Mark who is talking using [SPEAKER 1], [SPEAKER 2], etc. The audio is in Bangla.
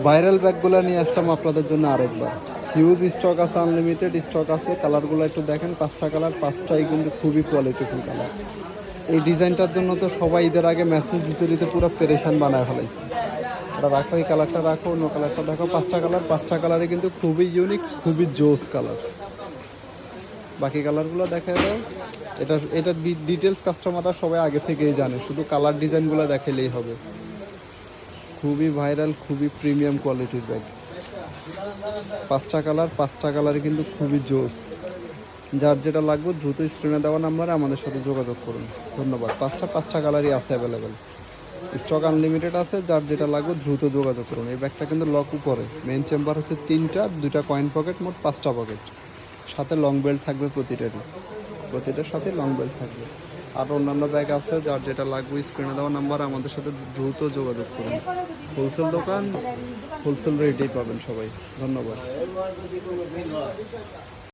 [SPEAKER 1] ভাইরাল ব্যাগগুলো নিয়ে আসলাম আপনাদের জন্য আরেকবার। হিউজ স্টক আছে, আনলিমিটেড স্টক আছে। কালারগুলো একটু দেখেন, 5টা কালার, 5টাই কিন্তু খুবই কোয়ালিটিফুল কালার। এই ডিজাইনটার জন্য তো সবাই ঈদের আগে মেসেজ দিতে দিতে পুরো পেরেশান বানায় ফেলাইছে। এটা রাখো, এই কালারটা রাখো, অন্য কালারটা দেখো। 5টা কালার, 5টা কালারে কিন্তু খুবই ইউনিক, খুবই জোস কালার। বাকি কালারগুলো দেখা দাও। এটার ডিটেলস কাস্টমাররা সবাই আগে থেকেই জানে, শুধু কালার ডিজাইনগুলো দেখালেই হবে। খুবই ভাইরাল, খুবই প্রিমিয়াম কোয়ালিটির ব্যাগ। 5টা কালার, 5টা কালারে কিন্তু খুবই জোস। যার যেটা লাগবে দ্রুত স্ক্রিনে দেওয়া নাম্বারে আমাদের সাথে যোগাযোগ করুন। ধন্যবাদ। 5টা কালারই আছে অ্যাভেলেবেল, স্টক আনলিমিটেড আছে। যার যেটা লাগবে দ্রুত যোগাযোগ করুন। এই ব্যাগটা কিন্তু লক উপরে, মেইন চেম্বার হচ্ছে 3টা, 2টা কয়েন পকেট, মোট 5টা পকেট। সাথে লং বেল্ট থাকবে প্রতিটার সাথে লং বেল্ট থাকবে। আর অন্যান্য ব্যাগ আছে, যার যেটা লাগবে স্ক্রিনে দেওয়া নাম্বার আমাদের সাথে দ্রুত যোগাযোগ করুন। হোলসেল দোকান, হোলসেল রেটেই পাবেন সবাই। ধন্যবাদ।